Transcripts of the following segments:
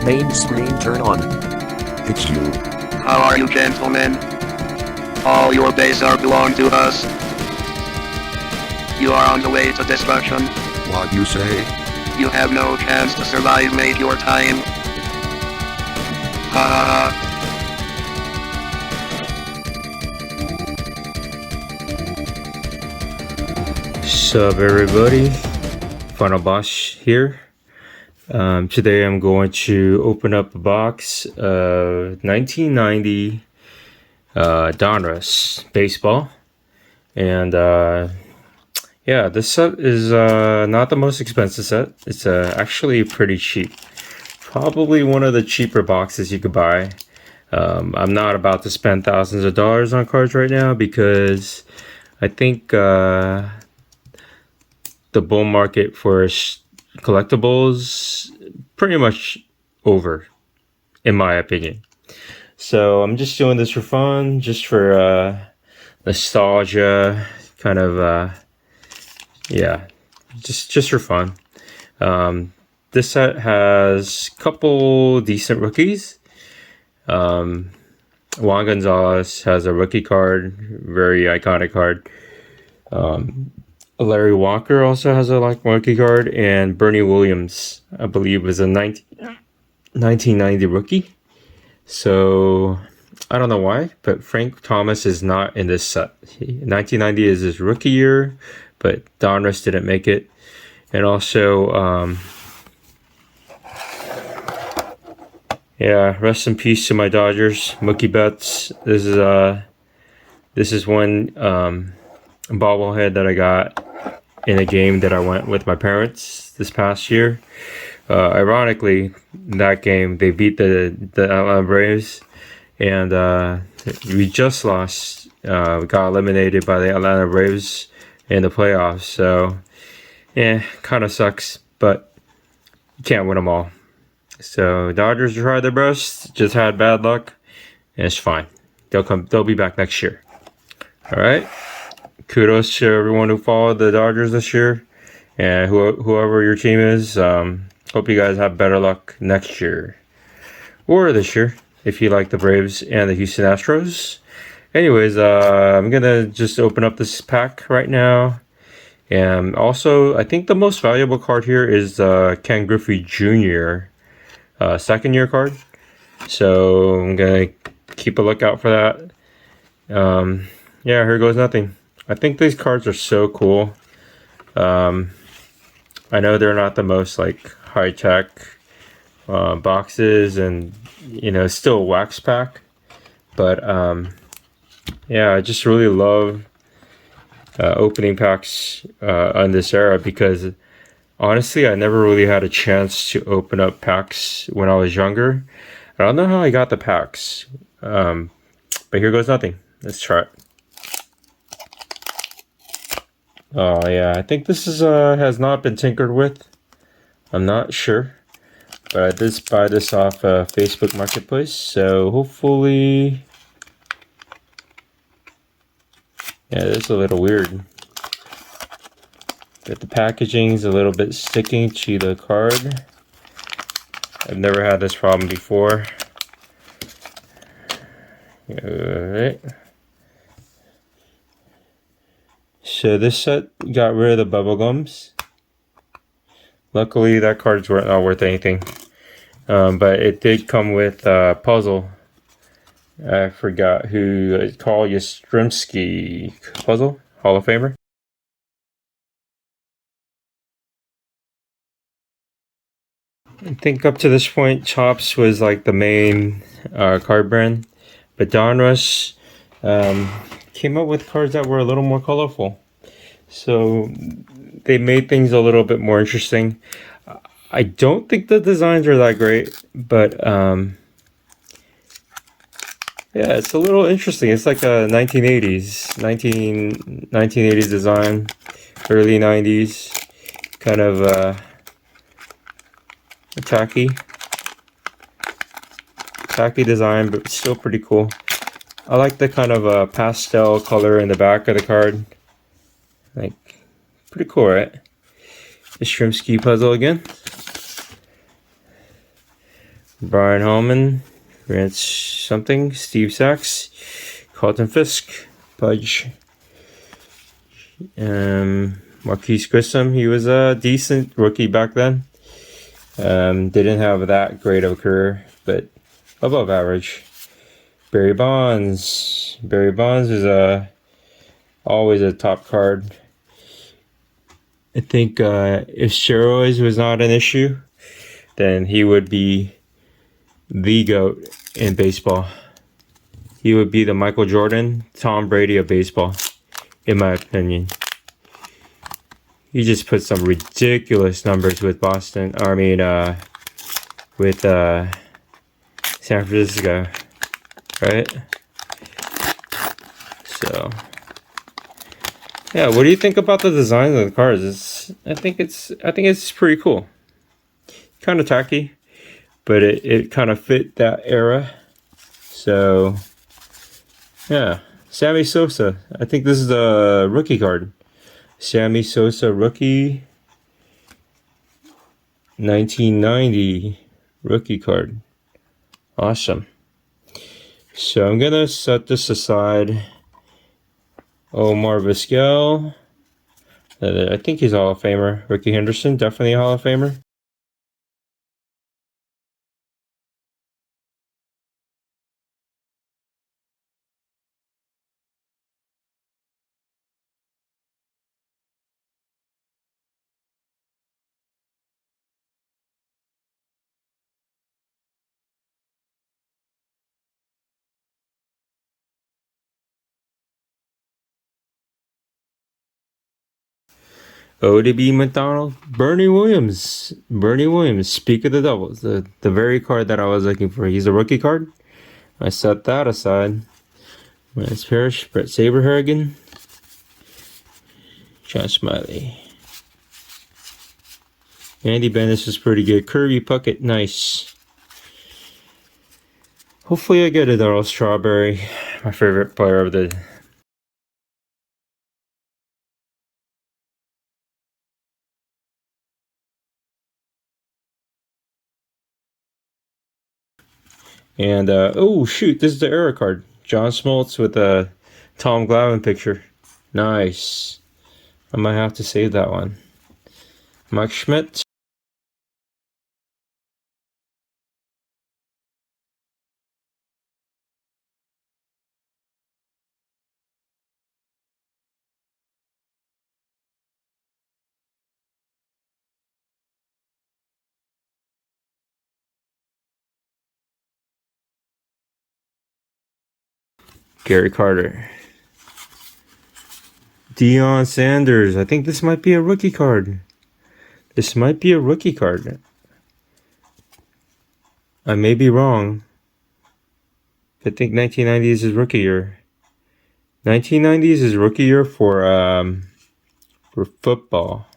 Main screen turn on. It's you. How are you, gentlemen? All your base are belong to us. You are on the way to destruction. What you say? You have no chance to survive, mate. Your time. Ha ha ha. Sup everybody, Final Boss here. Today I'm going to open up a box of 1990 Donruss baseball, and yeah, this set is not the most expensive set. It's actually pretty cheap, probably one of the cheaper boxes you could buy. I'm not about to spend thousands of dollars on cards right now because I think the bull market for collectibles pretty much over, in my opinion. So I'm just doing this for fun, just for nostalgia, kind of yeah, just for fun. This set has a couple decent rookies. Juan Gonzalez has a rookie card, very iconic card. Larry Walker also has a rookie card, and Bernie Williams, I believe, was a 1990 rookie. So I don't know why, but Frank Thomas is not in this set. 1990 is his rookie year, but Donruss didn't make it. And also, yeah, rest in peace to my Dodgers, Mookie Betts. This is one bobblehead that I got in a game that I went with my parents this past year. Ironically, that game they beat the Atlanta Braves, and we just lost. We got eliminated by the Atlanta Braves in the playoffs. So yeah, kind of sucks, but you can't win them all. So Dodgers tried their best, just had bad luck, and it's fine. They'll be back next year. All right. Kudos to everyone who followed the Dodgers this year, and whoever your team is. Hope you guys have better luck next year or this year if you like the Braves and the Houston Astros. Anyways, I'm gonna just open up this pack right now, and also I think the most valuable card here is Ken Griffey Jr. Second year card. So I'm gonna keep a lookout for that. Yeah, here goes nothing. I think these cards are so cool. I know they're not the most high-tech boxes, and still a wax pack, but yeah, I just really love opening packs on this era, because honestly I never really had a chance to open up packs when I was younger. I don't know how I got the packs, but here goes nothing. Let's try it. Oh yeah, I think this is has not been tinkered with. I'm not sure, but I did buy this off Facebook Marketplace, so hopefully, yeah, it's a little weird. But the packaging's a little bit sticking to the card. I've never had this problem before. Alright. So this set got rid of the bubble gums. Luckily, that card's not worth anything. But it did come with a puzzle. I forgot who it's called. Yastrzemski puzzle, Hall of Famer. I think up to this point, Chops was the main card brand, but Donruss came up with cards that were a little more colorful. So they made things a little bit more interesting. I don't think the designs are that great, but yeah, it's a little interesting. It's like a 1980s design, early 90s, kind of tacky design, but still pretty cool. I like the kind of pastel color in the back of the card. Pretty cool, right? The Yastrzemski puzzle again. Brian Holman, Rance something, Steve Sachs, Carlton Fisk, Pudge, Marquise Grissom. He was a decent rookie back then. Didn't have that great of a career, but above average. Barry Bonds. Barry Bonds is always a top card. I think if steroids was not an issue, then he would be the GOAT in baseball. He would be the Michael Jordan, Tom Brady of baseball, in my opinion. He just put some ridiculous numbers with Boston. With San Francisco, right? So, yeah. What do you think about the design of the cars? I think it's pretty cool. Kind of tacky, but it kind of fit that era. So, yeah. SAMMY-SOSA. I think this is the rookie card. SAMMY-SOSA rookie. 1990 rookie card. Awesome. So I'm gonna set this aside. Omar Vizquel. I think he's a Hall of Famer. Ricky Henderson, definitely a Hall of Famer. ODB McDonald, Bernie Williams. Bernie Williams, speak of the devils. The very card that I was looking for. He's a rookie card. I set that aside. Lance Parrish, Brett Saberhagen, John Smiley. Andy Bennis is pretty good. Kirby Puckett, nice. Hopefully I get a Darryl Strawberry, my favorite player of the... And, oh shoot, this is the era card. John Smoltz with a Tom Glavine picture. Nice. I might have to save that one. Mike Schmidt. Gary Carter. Deion Sanders. I think this might be a rookie card. This might be a rookie card. I may be wrong. I think 1990 is his rookie year. 1990 is his rookie year for football.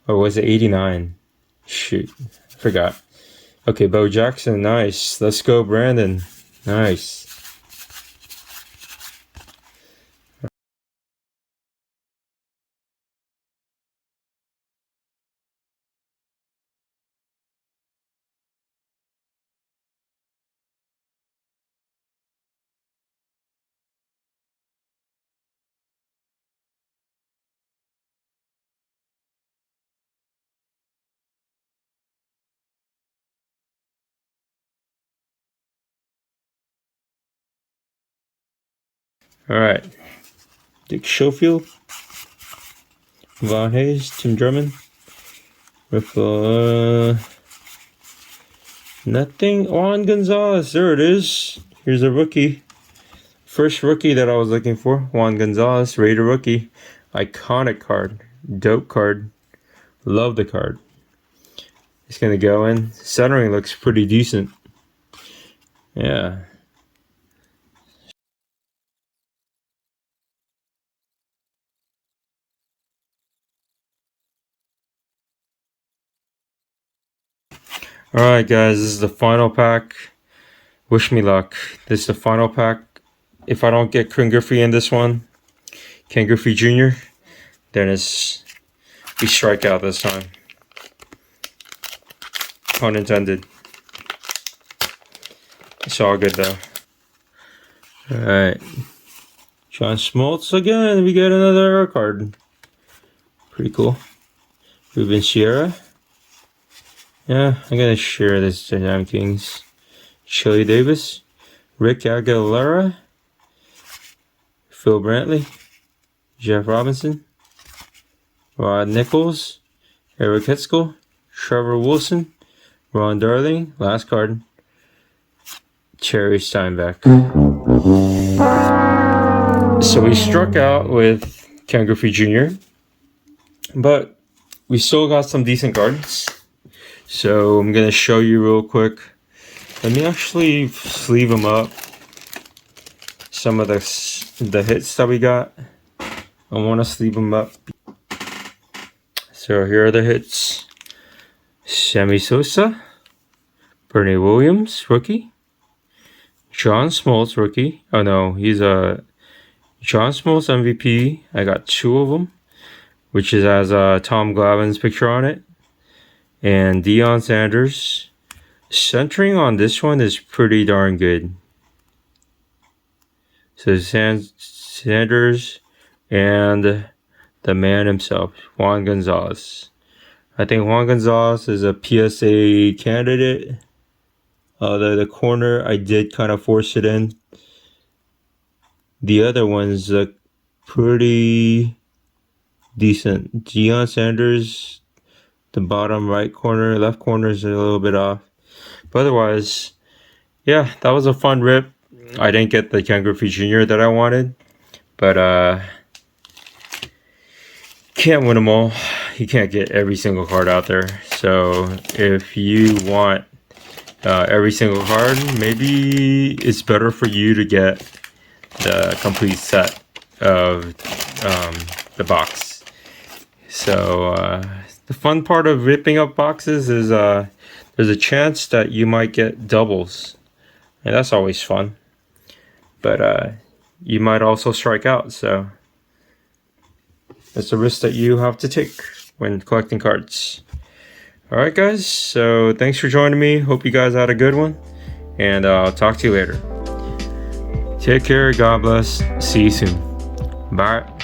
Or was it 89? Shoot, I forgot. Okay, Bo Jackson, nice. Let's go, Brandon. Nice. All right. Dick Schofield, Von Hayes, Tim Drummond, Riffle, nothing. Juan Gonzalez, there it is. Here's a rookie. First rookie that I was looking for. Juan Gonzalez, Raider rookie. Iconic card. Dope card. Love the card. It's going to go in. Centering looks pretty decent. Yeah. Alright guys, this is the final pack. Wish me luck. This is the final pack. If I don't get Ken Griffey in this one, Ken Griffey Jr., then we strike out this time. Pun intended. It's all good though. Alright. John SMOLTZ again. We get another rare card. Pretty cool. Ruben Sierra. Yeah, I'm gonna share this Dynamic Kings. Chili Davis. Rick Aguilera. Phil Brantley. Jeff Robinson. Rod Nichols. Eric Hitzkel. Trevor Wilson. Ron Darling. Last card. Cherry Steinbeck. So we struck out with Ken Griffey Jr. But we still got some decent cards. So I'm going to show you real quick. Let me actually sleeve them up. Some of the hits that we got. I want to sleeve them up. So here are the hits. SAMMY-SOSA. Bernie Williams, rookie. John SMOLTZ, rookie. Oh no, he's a John SMOLTZ MVP. I got 2 of them, which has Tom Glavine's picture on it. And Deion Sanders. Centering on this one is pretty darn good. So Sanders and the man himself, Juan Gonzalez. I think Juan Gonzalez is a PSA candidate. The corner, I did kind of force it in. The other ones look pretty decent. Deion Sanders, the bottom right corner, left corner is a little bit off. But otherwise, yeah, that was a fun rip. I didn't get the Ken Griffey Jr. that I wanted. But, can't win them all. You can't get every single card out there. So, if you want every single card, maybe it's better for you to get the complete set of the box. So the fun part of ripping up boxes is there's a chance that you might get doubles, and that's always fun. But you might also strike out, so that's a risk that you have to take when collecting cards. Alright guys, so thanks for joining me. Hope you guys had a good one. And I'll talk to you later. Take care, God bless. See you soon. Bye.